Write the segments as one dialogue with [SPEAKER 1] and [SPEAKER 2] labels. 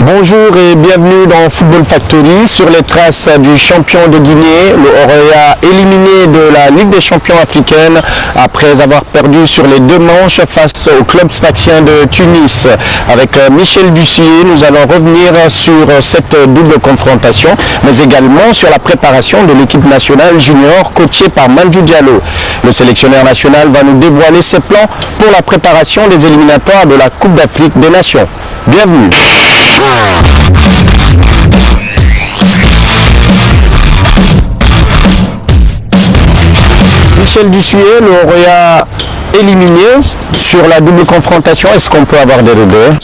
[SPEAKER 1] Bonjour et bienvenue dans Football Factory sur les traces du champion de Guinée. Le Horoya éliminé de la Ligue des champions africaine après avoir perdu sur les deux manches face au club sfaxien de Tunis. Avec Michel Dussier, nous allons revenir sur cette double confrontation, mais également sur la préparation de l'équipe nationale junior coachée par Mandjou Diallo. Le sélectionneur national va nous dévoiler ses plans pour la préparation des éliminatoires de la Coupe d'Afrique des Nations. Bienvenue. Michel Dussier, le Horoya éliminé sur la double confrontation, est-ce qu'on peut avoir des regrets?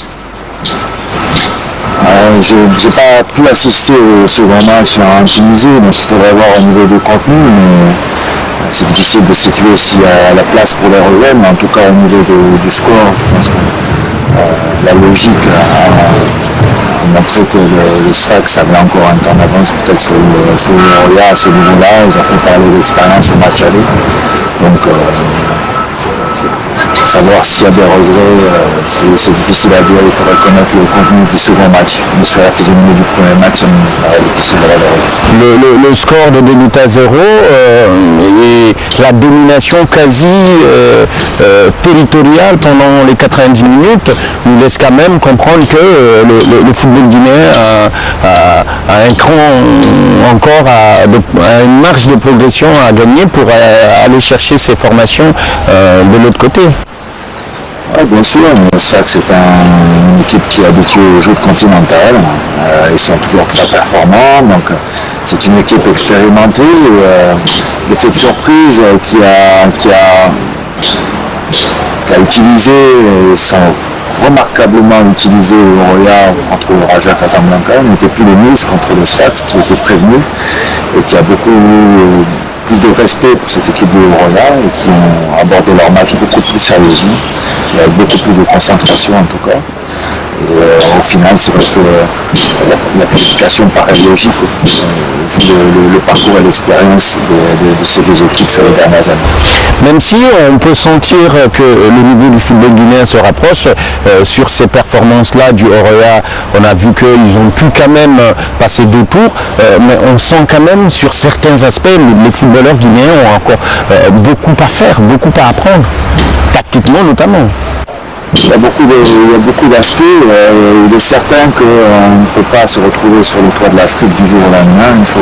[SPEAKER 2] Je n'ai pas pu assister au second match en Tunisie, donc il faudrait voir au niveau du contenu, mais c'est difficile de situer s'il y a la place pour les regrets, mais en tout cas au niveau du score, je pense que la logique a montré que le Sfax avait encore un temps d'avance peut-être sur le Horoya à ce niveau-là. Ils ont fait parler d'expérience au match aller. Donc savoir s'il y a des regrets, c'est difficile à dire. Il faudrait connaître le contenu du second match. Mais sur la physionomie du premier match, c'est difficile d'avoir des regrets.
[SPEAKER 1] Le score de 2-0 et la domination quasi territoriale pendant les 90 minutes nous laisse quand même comprendre que le football guinéen a un cran encore, a une marge de progression à gagner pour aller chercher ces formations de l'autre côté.
[SPEAKER 2] Oui, bien sûr, le Sfax c'est une équipe qui est habituée au jeu continental. Ils sont toujours très performants, donc c'est une équipe expérimentée. L'effet de surprise qui a utilisé, ils sont remarquablement utilisés au Horoya contre le Raja Casablanca, n'étaient plus les mises contre le Sfax qui était prévenu et qui a beaucoup plus de respect pour cette équipe de Horoya et qui ont abordé leur match beaucoup plus sérieusement, et avec beaucoup plus de concentration en tout cas. Et au final, c'est vrai que la qualification paraît logique vu le parcours et l'expérience de ces deux équipes sur les dernières années.
[SPEAKER 1] Même si on peut sentir que le niveau du football guinéen se rapproche sur ces performances-là du Horoya, on a vu qu'ils ont pu quand même passer 2 tours, mais on sent quand même sur certains aspects, les footballeurs guinéens ont encore beaucoup à faire, beaucoup à apprendre, tactiquement notamment.
[SPEAKER 2] Il y a beaucoup d'aspects. Il est certain qu'on ne peut pas se retrouver sur le toit de l'Afrique du jour au lendemain. Il faut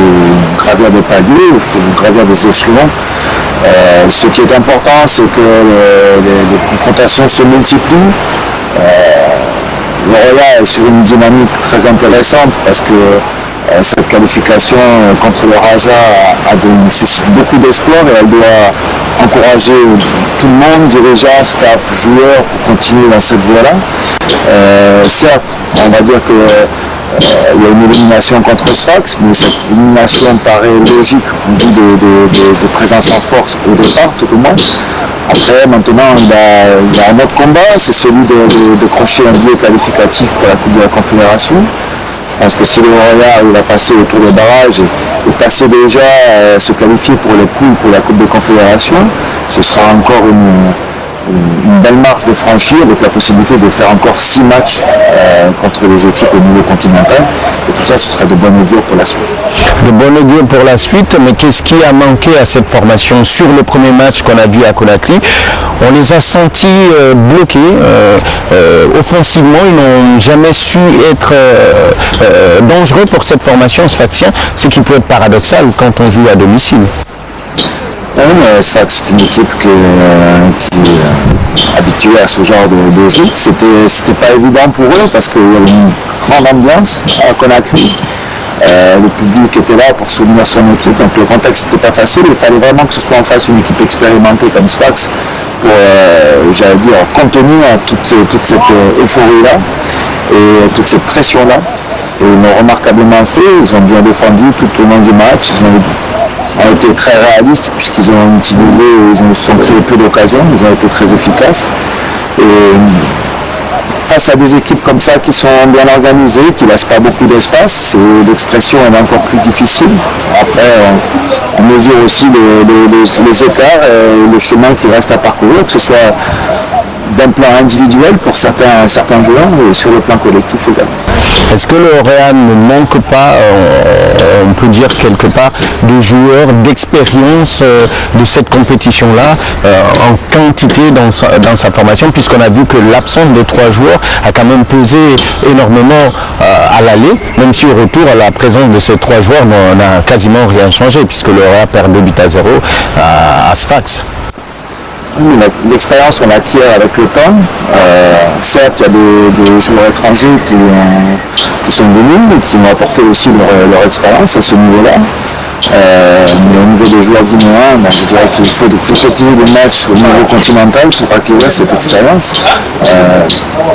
[SPEAKER 2] gravir des paliers, il faut gravir des échelons. Ce qui est important, c'est que les confrontations se multiplient. Le Horoya est sur une dynamique très intéressante parce que cette qualification contre le Raja suscite beaucoup d'espoir et elle doit encourager tout le monde, dirigeants, staff, joueurs, pour continuer dans cette voie-là. Certes, on va dire qu'il y a une élimination contre Sfax, mais cette élimination paraît logique au vu de présence en force au départ, tout au moins. Après, maintenant, il y a un autre combat, c'est celui de décrocher un billet qualificatif pour la Coupe de la Confédération. Je pense que si le Horoya va passer au tour de barrage et passer déjà se qualifier pour les poules pour la Coupe des Confédérations, ce sera encore une belle marche de franchir avec la possibilité de faire encore 6 matchs contre les équipes au niveau continental. Et tout ça, ce serait de bon augure pour la suite.
[SPEAKER 1] De bon augure pour la suite, mais qu'est-ce qui a manqué à cette formation sur le premier match qu'on a vu à Conakry? On les a sentis bloqués. Offensivement, ils n'ont jamais su être dangereux pour cette formation sfaxien, ce qui peut être paradoxal quand on joue à domicile.
[SPEAKER 2] Oui, mais Sfax c'est une équipe qui est habituée à ce genre de jeu. C'était pas évident pour eux parce qu'il y avait une grande ambiance à Conakry. Le public était là pour soutenir son équipe, donc le contexte n'était pas facile. Il fallait vraiment que ce soit en face une équipe expérimentée comme Sfax pour, j'allais dire, contenir toute cette euphorie-là et toute cette pression-là. Et ils l'ont remarquablement fait, ils ont bien défendu tout au long du match. Ils ont été très réalistes puisqu'ils ont sont créé peu d'occasions, ils ont été très efficaces. Et face à des équipes comme ça qui sont bien organisées, qui ne laissent pas beaucoup d'espace, l'expression est encore plus difficile. Après, on mesure aussi les écarts et le chemin qui reste à parcourir, que ce soit d'un plan individuel pour certains joueurs et sur le plan collectif également.
[SPEAKER 1] Est-ce que le Real ne manque pas, on peut dire quelque part, de joueurs d'expérience de cette compétition-là en quantité dans sa formation, puisqu'on a vu que l'absence de 3 joueurs a quand même pesé énormément à l'aller, même si au retour, la présence de ces 3 joueurs n'a quasiment rien changé, puisque le Real perd 2-0 à Sfax.
[SPEAKER 2] L'expérience on l'acquiert avec le temps. Certes, il y a des joueurs étrangers qui sont venus et qui m'ont apporté aussi leur expérience à ce niveau-là. Mais au niveau des joueurs guinéens, je dirais qu'il faut répéter des matchs au niveau continental pour acquérir cette expérience.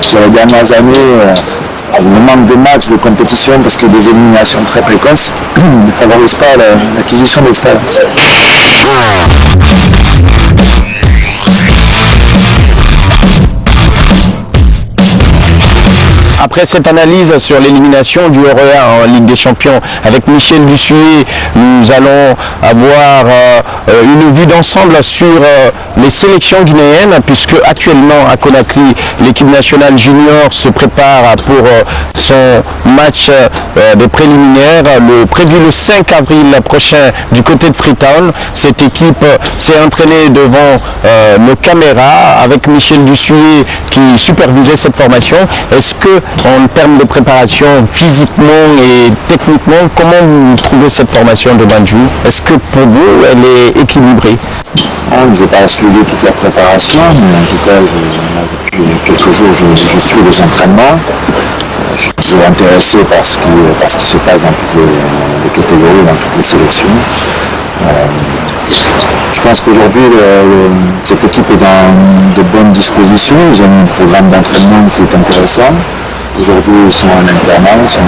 [SPEAKER 2] Sur les dernières années, le manque de matchs de compétition parce que des éliminations très précoces ne favorise pas l'acquisition d'expérience.
[SPEAKER 1] Après cette analyse sur l'élimination du Oroya en Ligue des Champions avec Michel Dussuyer, nous allons avoir une vue d'ensemble sur les sélections guinéennes, puisque actuellement à Conakry, l'équipe nationale junior se prépare pour son match des préliminaires, prévu le 5 avril prochain du côté de Freetown. Cette équipe s'est entraînée devant nos caméras avec Michel Dussuyer qui supervisait cette formation. Est-ce que, en termes de préparation physiquement et techniquement, comment vous trouvez cette formation de Banjul? Est-ce que pour vous, elle est équilibrée?
[SPEAKER 2] Je n'ai pas suivi toute la préparation, mais en tout cas, depuis quelques jours, je suis les entraînements. Je suis toujours intéressé par ce qui se passe dans toutes les catégories, dans toutes les sélections. Je pense qu'aujourd'hui, cette équipe est dans de bonnes dispositions. Ils ont un programme d'entraînement qui est intéressant. Aujourd'hui, ils sont en internat, ils sont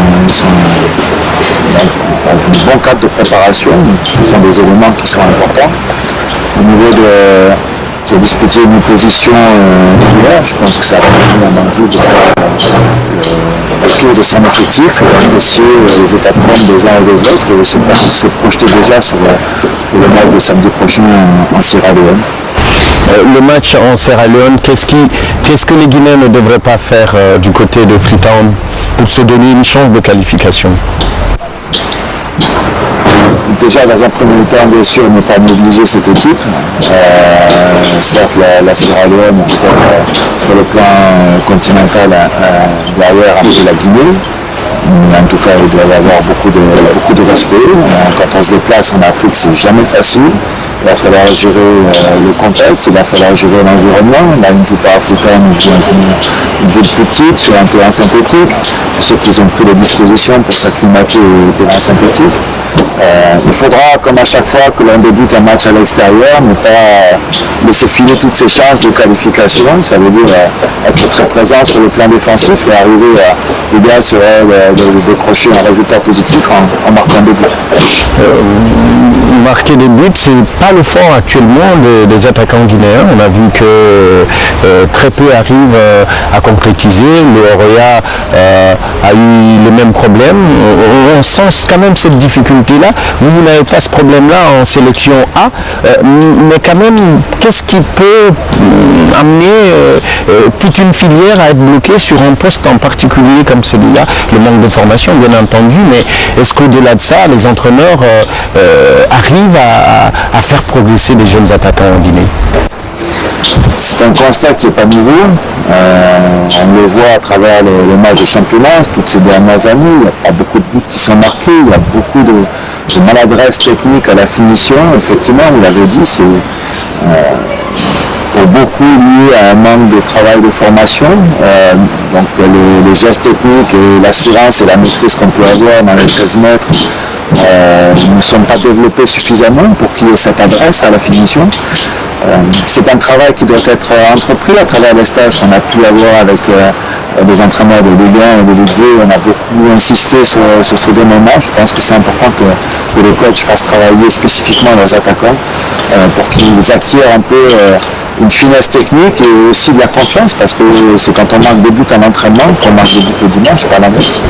[SPEAKER 2] dans un bon cadre de préparation. Ce sont des éléments qui sont importants. Au niveau de disputer une position hier, je pense que ça va permettre à Banjul de faire le tour de son effectif et d'apprécier les états de forme des uns et des autres et se projeter déjà sur le match de samedi prochain en Sierra Leone.
[SPEAKER 1] Le match en Sierra Leone, qu'est-ce que les Guinéens ne devraient pas faire du côté de Freetown pour se donner une chance de qualification?
[SPEAKER 2] Déjà, dans un premier temps, bien sûr, ne pas négliger cette équipe. Certes, la Sierra Leone, peut-être sur le plan continental, derrière un peu la Guinée. Mais en tout cas, il doit y avoir beaucoup de respect. Quand on se déplace en Afrique, c'est jamais facile. Il va falloir gérer le contexte, il va falloir gérer l'environnement. Là, ils ne jouent pas à Freetown, ils jouent dans une ville plus petite, sur un terrain synthétique. Je sais qu'ils ont pris des dispositions pour s'acclimater au terrain synthétique. Il faudra, comme à chaque fois que l'on débute un match à l'extérieur, ne pas laisser filer toutes ses chances de qualification. Ça veut dire être très présent sur le plan défensif et arriver à l'idéal serait de décrocher un résultat positif en marquant des buts.
[SPEAKER 1] Marquer des buts, c'est pas le fort actuellement des attaquants guinéens. On a vu que très peu arrivent à concrétiser. Le Oroya a eu les mêmes problèmes. On sent quand même cette difficulté-là. Vous n'avez pas ce problème-là en sélection A, mais quand même, qu'est-ce qui peut amener toute une filière à être bloquée sur un poste en particulier comme celui-là? Le manque de formation, bien entendu, mais est-ce qu'au-delà de ça, les entraîneurs arrivent à faire progresser des jeunes attaquants en Guinée?
[SPEAKER 2] C'est un constat qui n'est pas nouveau. On le voit à travers les matchs de championnat. Toutes ces dernières années, il n'y a pas beaucoup de buts qui sont marqués. Il y a beaucoup de maladresse technique à la finition. Effectivement, vous l'avez dit, c'est pour beaucoup lié à un manque de travail de formation. Donc les gestes techniques et l'assurance et la maîtrise qu'on peut avoir dans les 13 mètres ne sont pas développés suffisamment pour qu'il y ait cette adresse à la finition. C'est un travail qui doit être entrepris à travers les stages qu'on a pu avoir avec des entraîneurs de Ligue 1 et de Ligue 2. On a beaucoup insisté sur ce deux moments. Je pense que c'est important que les coachs fassent travailler spécifiquement leurs attaquants pour qu'ils acquièrent un peu une finesse technique et aussi de la confiance, parce que c'est quand on marque des buts en entraînement qu'on marque des buts le dimanche, pas l'inverse.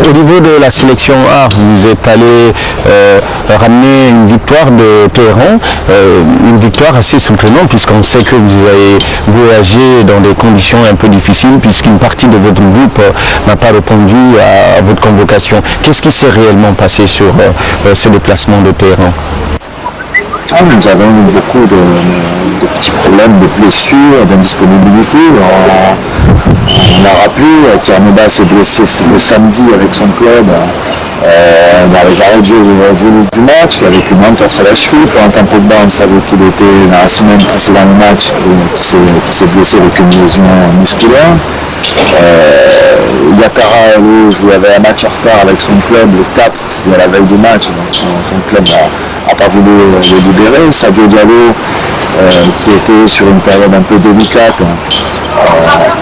[SPEAKER 1] Au niveau de la sélection A, vous êtes allé ramener une victoire de Téhéran, une victoire assez surprenante puisqu'on sait que vous avez voyagé dans des conditions un peu difficiles puisqu'une partie de votre groupe n'a pas répondu à votre convocation. Qu'est-ce qui s'est réellement passé sur ce déplacement de Téhéran?
[SPEAKER 2] Nous avons eu beaucoup de petits problèmes de blessures, d'indisponibilité. On a rappelé, Tiernoba s'est blessé le samedi avec son club dans les arrêts de jeu du match, avec une entorse à la cheville. Florentin Pogba, on savait qu'il était dans la semaine précédente du match, qui s'est blessé avec une lésion musculaire. Yatara avait un match en retard avec son club le 4, c'était à la veille du match, donc son club n'a pas voulu le libérer. Sadio Diallo, qui était sur une période un peu délicate,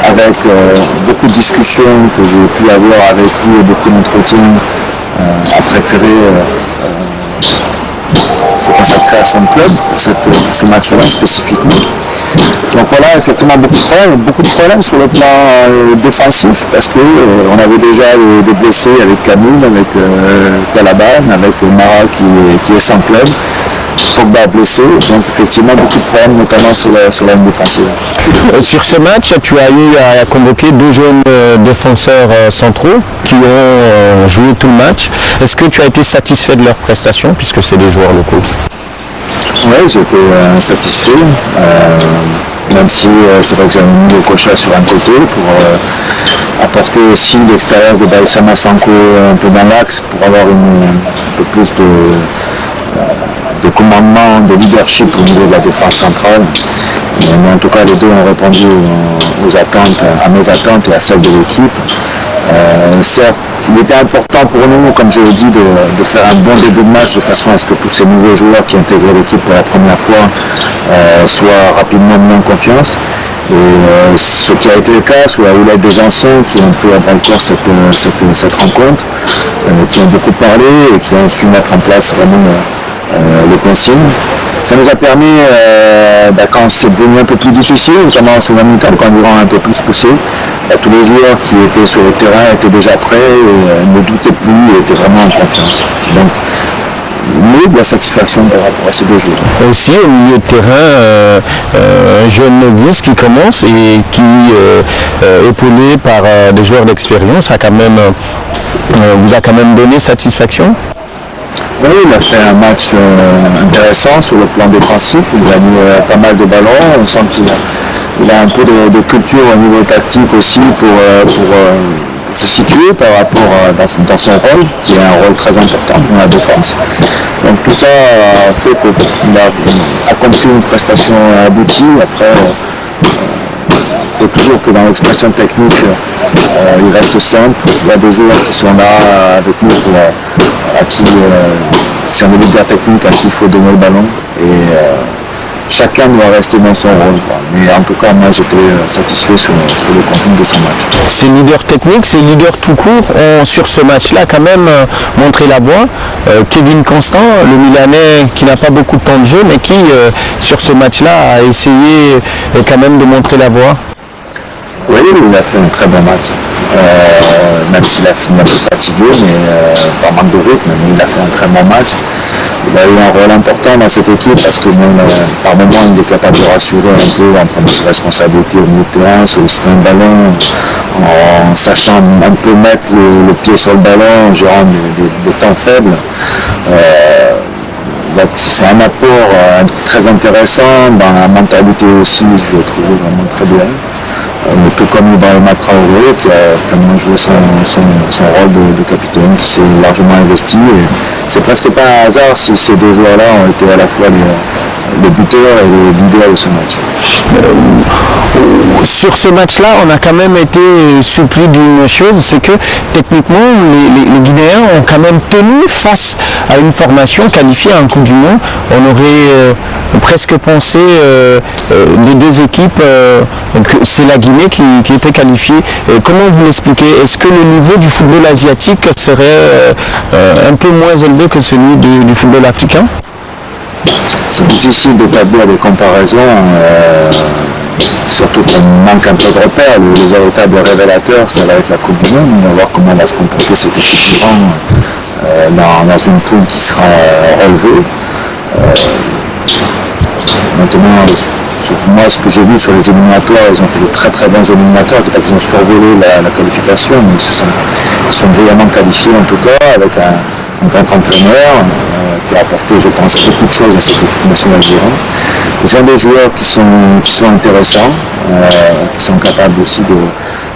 [SPEAKER 2] avec beaucoup de discussions que j'ai pu avoir avec lui et beaucoup d'entretiens, a préféré se consacrer à son club pour ce match-là spécifiquement. Donc voilà, effectivement beaucoup de problèmes sur le plan défensif, parce qu'on avait déjà des blessés avec Camille, avec Calaban, avec Mara qui est sans club. Pogba blessé, donc effectivement beaucoup de problèmes, notamment sur la ligne défensive.
[SPEAKER 1] Sur ce match, tu as eu à convoquer deux jeunes défenseurs centraux qui ont joué tout le match. Est-ce que tu as été satisfait de leur prestation puisque c'est des joueurs locaux?
[SPEAKER 2] Oui, j'étais satisfait, même si c'est vrai que j'avais mis le Kocha sur un côté pour apporter aussi l'expérience de Baïsama Sanko un peu dans l'axe pour avoir un peu plus de commandement, de leadership au niveau de la défense centrale. Mais en tout cas, les deux ont répondu aux attentes, à mes attentes et à celles de l'équipe. Certes, il était important pour nous, comme je l'ai dit, de faire un bon début de match de façon à ce que tous ces nouveaux joueurs qui intégrent l'équipe pour la première fois soient rapidement mis en confiance. Et ce qui a été le cas sous la houlette des anciens qui ont pris à bras le corps cette rencontre, qui ont beaucoup parlé et qui ont su mettre en place vraiment les consignes. Ça nous a permis, quand c'est devenu un peu plus difficile, notamment en seconde mi-temps, quand on a un peu plus poussé, tous les joueurs qui étaient sur le terrain étaient déjà prêts et ne doutaient plus et étaient vraiment en confiance. Donc, mais de la satisfaction par rapport à ces deux joueurs.
[SPEAKER 1] Aussi au milieu de terrain, un jeune novice qui commence et qui, épaulé par des joueurs d'expérience, vous a quand même donné satisfaction?
[SPEAKER 2] Oui, il a fait un match intéressant sur le plan défensif. Il a mis pas mal de ballons. On sent qu'il a un peu de culture au niveau tactique aussi pour se situer par rapport dans son rôle, qui est un rôle très important dans la défense. Donc tout ça fait qu'il a accompli une prestation aboutie. Après, il faut toujours que dans l'expression technique, il reste simple. Il y a des joueurs qui sont là avec nous qui sont des leaders techniques à qui il faut donner le ballon. Et chacun doit rester dans son rôle. Mais en tout cas, moi j'étais satisfait sur le contenu de son match.
[SPEAKER 1] Ces leaders techniques, ces leaders tout court ont sur ce match-là quand même montré la voie. Kevin Constant, le Milanais qui n'a pas beaucoup de temps de jeu, mais qui sur ce match-là a essayé quand même de montrer la voie.
[SPEAKER 2] Oui, il a fait un très bon match. Même s'il a fini un peu fatigué, mais par manque de rythme, mais il a fait un très bon match. Il a eu un rôle important dans cette équipe parce que par moment il est capable de rassurer un peu en prenant ses responsabilités au milieu de terrain, solliciter un ballon, en sachant un peu mettre le pied sur le ballon, en gérant des temps faibles. C'est un apport très intéressant dans la mentalité aussi, je l'ai trouvé vraiment très bien. Tout comme Ibrahima Traoré qui a pleinement joué son rôle de capitaine, qui s'est largement investi. Et c'est presque pas un hasard si ces deux joueurs-là ont été à la fois les buteurs et les leaders de ce match.
[SPEAKER 1] Sur ce match-là, on a quand même été surpris d'une chose, c'est que techniquement, les Guinéens ont quand même tenu face à une formation qualifiée à un Coupe du Monde. On aurait presque pensé les deux équipes que c'est la Guinée qui était qualifiée. Comment vous l'expliquez? Est-ce que le niveau du football asiatique serait un peu moins élevé que celui du football africain?
[SPEAKER 2] c'est difficile d'établir des comparaisons, surtout qu'on manque un peu de repères. Le véritable révélateur, ça va être la Coupe du Monde. On va voir comment va se comporter cette équipe d'Iran dans une poule qui sera relevée. Maintenant, moi, ce que j'ai vu sur les éliminatoires, ils ont fait de très très bons éliminatoires. Je ne dis pas qu'ils ont survolé la qualification, mais ils sont brillamment qualifiés en tout cas, avec un grand entraîneur qui a apporté, je pense, beaucoup de choses à cette équipe nationale d'Iran. Ils ont des joueurs qui sont intéressants, qui sont capables aussi de...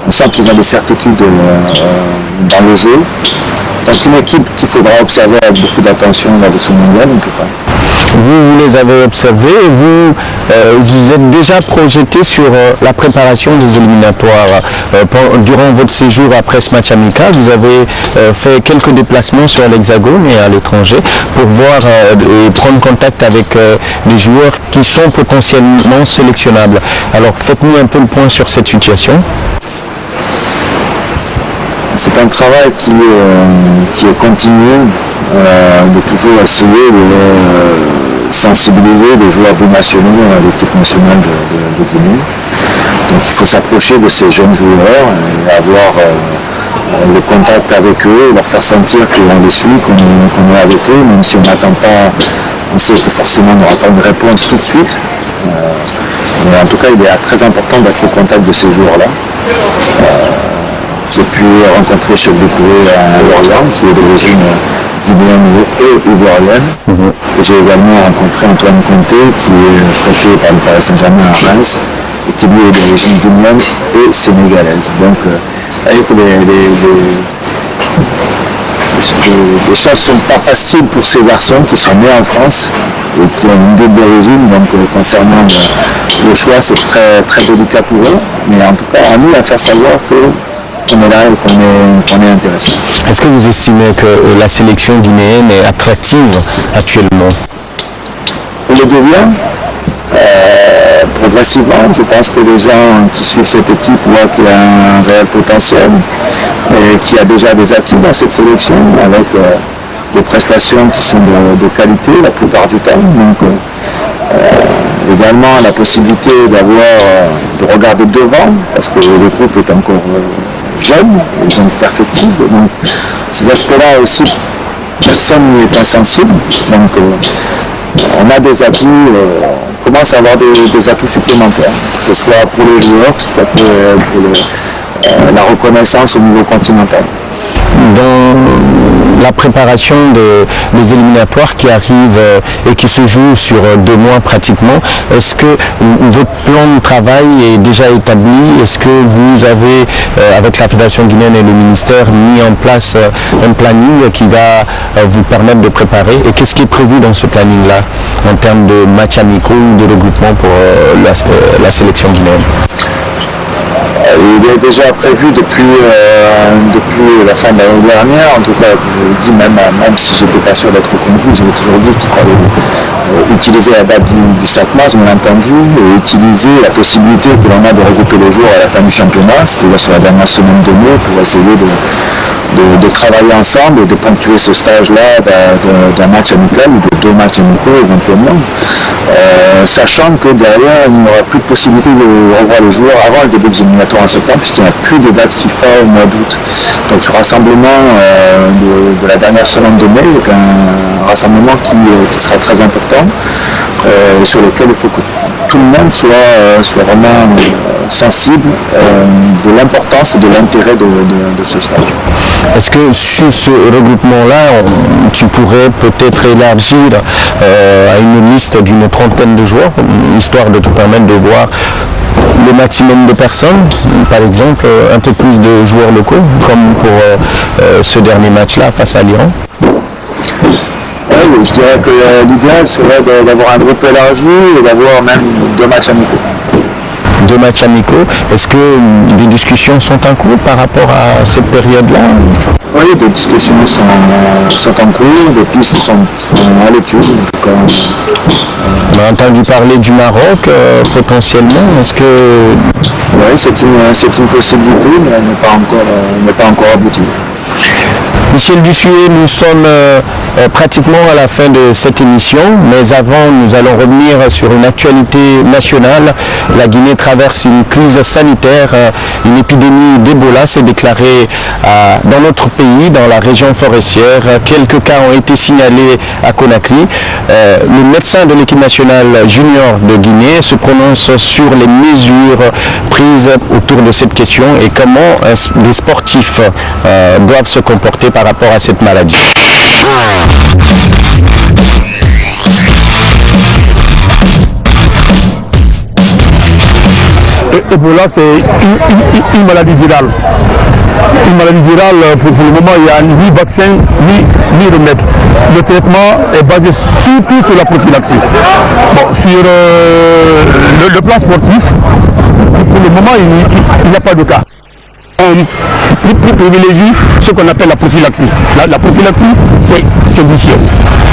[SPEAKER 2] On sent qu'ils ont des certitudes dans le jeu. Donc une équipe qu'il faudra observer avec beaucoup d'attention lors de ce mondial en tout cas.
[SPEAKER 1] Vous les avez observés et vous êtes déjà projeté sur la préparation des éliminatoires. Durant votre séjour après ce match amical, vous avez fait quelques déplacements sur l'Hexagone et à l'étranger pour voir et prendre contact avec des joueurs qui sont potentiellement sélectionnables. Alors faites-nous un peu le point sur cette situation.
[SPEAKER 2] C'est un travail qui est continu, de toujours essayer de sensibiliser des joueurs binationaux à l'équipe nationale de Guinée. Donc il faut s'approcher de ces jeunes joueurs et avoir le contact avec eux, leur faire sentir qu'on les suit, qu'on est avec eux, même si on n'attend pas, on sait que forcément on n'aura pas une réponse tout de suite. Mais en tout cas, il est très important d'être au contact de ces joueurs-là. J'ai pu rencontrer Cheick Doucouré à Lorient, qui est d'origine guinéenne et ivoirienne. J'ai également rencontré Antoine Conté, qui est traité par le Paris Saint-Germain à Reims, et qui lui est d'origine guinéenne et sénégalaise. Donc, les choses ne sont pas faciles pour ces garçons qui sont nés en France et qui ont une double origine. Donc, concernant le choix, c'est très, très délicat pour eux. Mais en tout cas, à nous à faire savoir qu'on est là et qu'on est intéressé.
[SPEAKER 1] Est-ce que vous estimez que la sélection guinéenne est attractive actuellement?
[SPEAKER 2] On le devient progressivement. Je pense que les gens qui suivent cette équipe voient qu'il y a un réel potentiel et qu'il y a déjà des acquis dans cette sélection avec des prestations qui sont de qualité la plupart du temps. Donc, également la possibilité de regarder devant parce que le groupe est encore jeune et donc perfectible. Donc, ces aspects-là aussi, personne n'y est insensible. Donc, on a des atouts, on commence à avoir des atouts supplémentaires, que ce soit pour les joueurs, que ce soit pour la reconnaissance au niveau continental. Dans
[SPEAKER 1] la préparation des éliminatoires qui arrivent et qui se jouent sur 2 mois pratiquement, est-ce que votre plan de travail est déjà établi? Est-ce que vous avez, avec la Fédération guinéenne et le ministère, mis en place un planning qui va vous permettre de préparer? Et qu'est-ce qui est prévu dans ce planning-là en termes de matchs amicaux ou de regroupement pour la sélection guinéenne?
[SPEAKER 2] Il est déjà prévu depuis la fin de l'année dernière. En tout cas, je dis même si je n'étais pas sûr d'être reconduit, j'avais toujours dit qu'il fallait utiliser la date du 7 mars, bien entendu, et utiliser la possibilité que l'on a de regrouper les joueurs à la fin du championnat, c'est-à-dire sur la dernière semaine de mai, pour essayer de travailler ensemble et de ponctuer ce stage-là d'un match amical ou de 2 matchs amicaux éventuellement, sachant que derrière il n'y aura plus de possibilité de revoir les joueurs avant le début des éliminatoires en septembre, puisqu'il n'y a plus de date FIFA au mois d'août. Donc ce rassemblement de la dernière semaine de mai est un rassemblement qui sera très important, sur lequel il faut que tout le monde soit vraiment sensible de l'importance et de l'intérêt de ce stage.
[SPEAKER 1] Est-ce que sur ce regroupement-là, tu pourrais peut-être élargir à une liste d'une 30aine de joueurs, histoire de te permettre de voir le maximum de personnes, par exemple un peu plus de joueurs locaux, comme pour ce dernier match-là face à l'Iran?
[SPEAKER 2] Oui, je dirais que l'idéal serait d'avoir un groupe élargi et d'avoir même 2 matchs amicaux.
[SPEAKER 1] 2 matchs amicaux. Est-ce que des discussions sont en cours par rapport à cette période-là?
[SPEAKER 2] Oui, des discussions sont en cours, des pistes sont à l'étude.
[SPEAKER 1] On a entendu parler du Maroc potentiellement. Est-ce que...
[SPEAKER 2] Oui, c'est une possibilité, mais elle n'est pas encore aboutie.
[SPEAKER 1] Michel Duffuet, nous sommes pratiquement à la fin de cette émission, mais avant, nous allons revenir sur une actualité nationale. La Guinée traverse une crise sanitaire, une épidémie d'Ebola s'est déclarée dans notre pays, dans la région forestière. Quelques cas ont été signalés à Conakry. Le médecin de l'équipe nationale junior de Guinée se prononce sur les mesures prises autour de cette question et comment les sportifs doivent se comporter par rapport à cette maladie.
[SPEAKER 3] Ebola, c'est une maladie virale. Une maladie virale, pour le moment, il n'y a ni vaccin, ni remède. Le traitement est basé surtout sur la prophylaxie. Bon, sur le plan sportif, pour le moment, il n'y a pas de cas. On privilégie ce qu'on appelle la prophylaxie. La prophylaxie, c'est l'hygiène.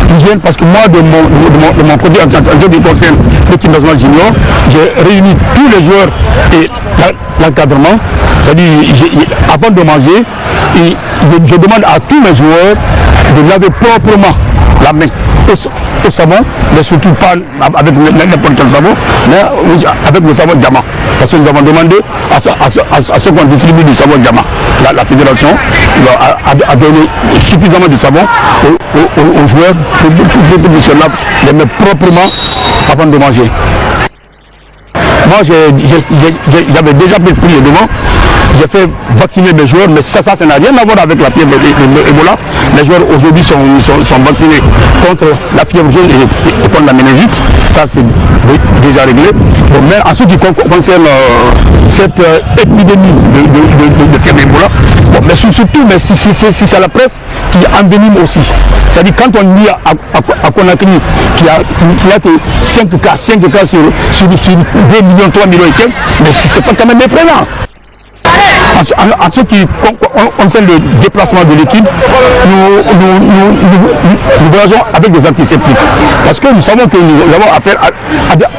[SPEAKER 3] L'hygiène, parce que moi, de mon côté, en ce qui concerne l'équipe nationale junior, j'ai réuni tous les joueurs et l'encadrement. C'est-à-dire, avant de manger, je demande à tous mes joueurs de laver proprement la main au savon, mais surtout pas avec n'importe quel savon, mais avec le savon Diamant. Parce que nous avons demandé à ce qu'on distribue du savon Diamant. La fédération a donné suffisamment de savon aux joueurs pour se laver les mains proprement avant de manger. Moi, j'avais déjà pris le devant. J'ai fait vacciner mes joueurs, mais ça n'a rien à voir avec la fièvre Ebola. Les joueurs aujourd'hui sont vaccinés contre la fièvre jaune et contre la méningite. Ça, c'est déjà réglé. Bon, mais en ce qui concerne cette épidémie de fièvre Ebola, bon, mais surtout, mais c'est la presse qui envenime aussi. C'est-à-dire, quand on dit à Conakry qu'il n'y a que 5 cas sur 2 millions, 3 millions et quelques, mais c'est pas quand même effrayant. En ce qui concerne le déplacement de l'équipe, nous voyageons avec des antiseptiques. Parce que nous savons que nous avons affaire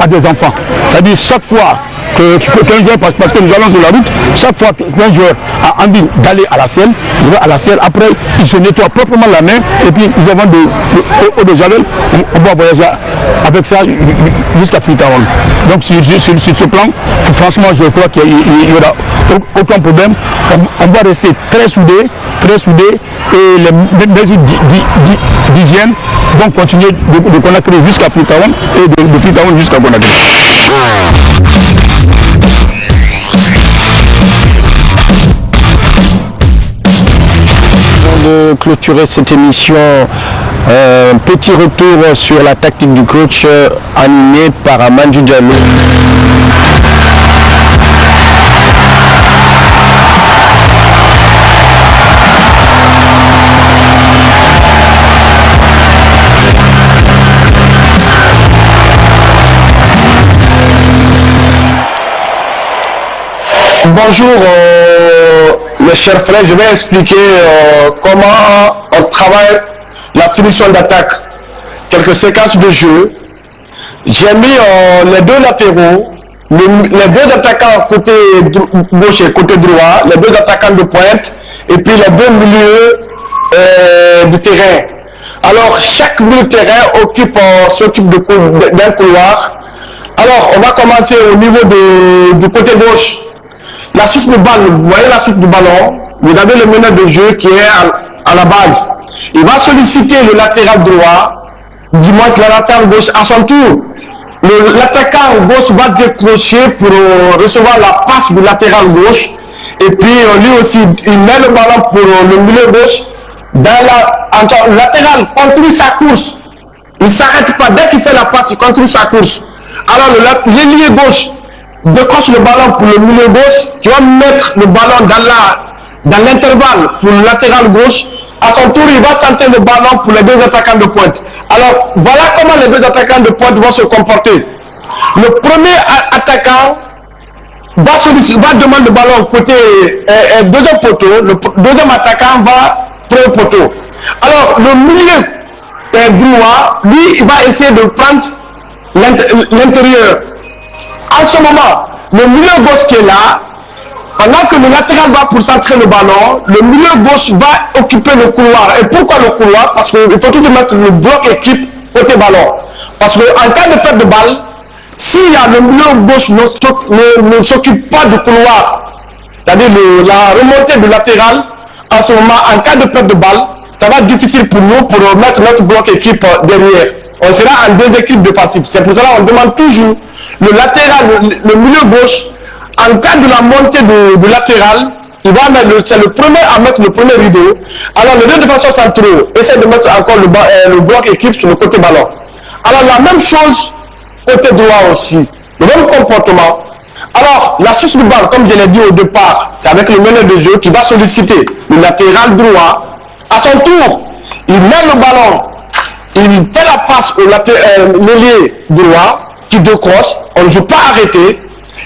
[SPEAKER 3] à des enfants. C'est-à-dire chaque fois qu'un joueur, parce que nous allons sur la route, chaque fois qu'un joueur a envie d'aller à la selle, après il se nettoie proprement la main et puis nous avons de l'eau de javel, on va voyager avec ça jusqu'à Freetown. Donc sur ce plan, franchement je crois qu'il n'y aura aucun problème. On va rester très soudés et les mesures d'hygiène vont continuer de Conakry jusqu'à Freetown et de Freetown jusqu'à Conakry.
[SPEAKER 1] De clôturer cette émission, un petit retour sur la tactique du coach animé par Amadou Diallo.
[SPEAKER 4] Bonjour mes chers frères, je vais expliquer comment on travaille la finition d'attaque. Quelques séquences de jeu. J'ai mis les deux latéraux, les deux attaquants côté gauche et côté droit, les deux attaquants de pointe et puis les deux milieux du terrain. Alors chaque milieu de terrain s'occupe d'un couloir. Alors on va commencer au niveau du côté gauche. La souffle du ballon, vous voyez la souffle du ballon, vous avez le meneur de jeu qui est à la base. Il va solliciter le latéral droit, du moins la latéral gauche à son tour. L'attaquant gauche va décrocher pour recevoir la passe du latéral gauche. Et puis lui aussi, il met le ballon pour le milieu gauche. Le latéral continue sa course. Il ne s'arrête pas. Dès qu'il fait la passe, il continue sa course. Alors l'ailier gauche décroche le ballon pour le milieu gauche, qui va mettre le ballon dans l'intervalle pour le latéral gauche. À son tour, il va sentir le ballon pour les deux attaquants de pointe. Alors, voilà comment les deux attaquants de pointe vont se comporter. Le premier attaquant va demander le ballon côté deuxième poteau. Le deuxième attaquant va premier poteau. Alors, le milieu droit, lui, il va essayer de prendre l'intérieur. En ce moment, le milieu gauche qui est là, pendant que le latéral va pour centrer le ballon, le milieu gauche va occuper le couloir. Et pourquoi le couloir? Parce qu'il faut tout de mettre le bloc équipe côté ballon. Parce qu'en cas de perte de balle, s'il y a le milieu gauche ne s'occupe pas du couloir, c'est-à-dire la remontée du latéral, en ce moment, en cas de perte de balle, ça va être difficile pour nous pour mettre notre bloc équipe derrière. On sera en déséquilibre défensif. C'est pour cela qu'on demande toujours le latéral, le milieu gauche, en cas de la montée du latéral, c'est le premier à mettre le premier rideau. Alors les deux défenseurs centraux essaient de mettre encore le bloc équipe sur le côté ballon. Alors la même chose côté droit aussi, le même comportement. Alors la source du ballon, comme je l'ai dit au départ, c'est avec le meneur de jeu qui va solliciter le latéral droit. À son tour, il met le ballon, il fait la passe au l'ailier droit qui décroche, on ne joue pas arrêté.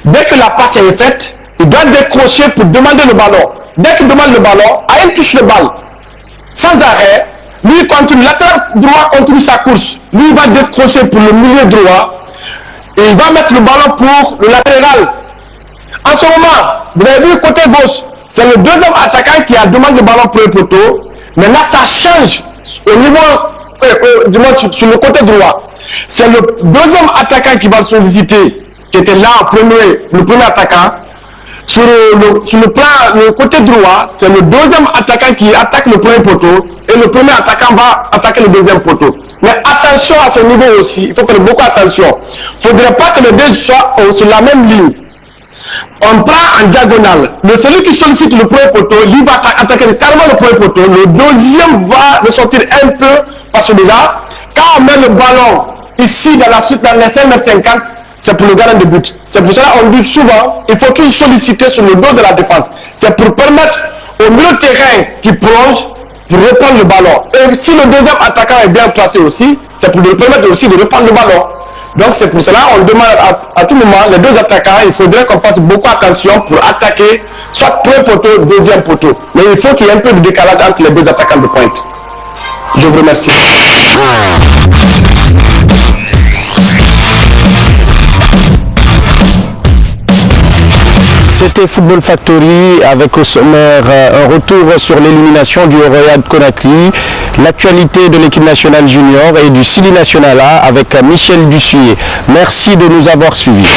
[SPEAKER 4] Dès que la passe est faite, il doit décrocher pour demander le ballon. Dès qu'il demande le ballon, il touche le ballon. Sans arrêt, lui continue, le latéral droit continue sa course. Lui, il va décrocher pour le milieu droit et il va mettre le ballon pour le latéral. En ce moment, vous avez vu côté gauche, c'est le deuxième attaquant qui a demandé le ballon pour le poteau. Maintenant, ça change au niveau, sur le côté droit. C'est le deuxième attaquant qui va solliciter, qui était là le premier attaquant. Sur le côté droit, c'est le deuxième attaquant qui attaque le premier poteau et le premier attaquant va attaquer le deuxième poteau. Mais attention à ce niveau aussi, il faut faire beaucoup attention. Il ne faudrait pas que les deux soient sur la même ligne. On prend en diagonale. Celui qui sollicite le premier poteau, lui va attaquer carrément le premier poteau. Le deuxième va ressortir un peu parce que déjà, quand on met le ballon ici dans la suite, dans les 5m50, c'est pour le gardien de but. C'est pour cela qu'on dit souvent, il faut toujours solliciter sur le dos de la défense. C'est pour permettre au milieu de terrain qui plonge pour reprendre le ballon. Et si le deuxième attaquant est bien placé aussi, c'est pour lui permettre aussi de reprendre le ballon. Donc c'est pour cela qu'on demande à tout moment, les deux attaquants, il faudrait qu'on fasse beaucoup attention pour attaquer soit premier poteau, deuxième poteau. Mais il faut qu'il y ait un peu de décalage entre les deux attaquants de pointe. Je vous remercie.
[SPEAKER 1] C'était Football Factory avec au sommaire un retour sur l'élimination du Royal Conakry, l'actualité de l'équipe nationale junior et du Sili National A avec Michel Dussuyer. Merci de nous avoir suivis.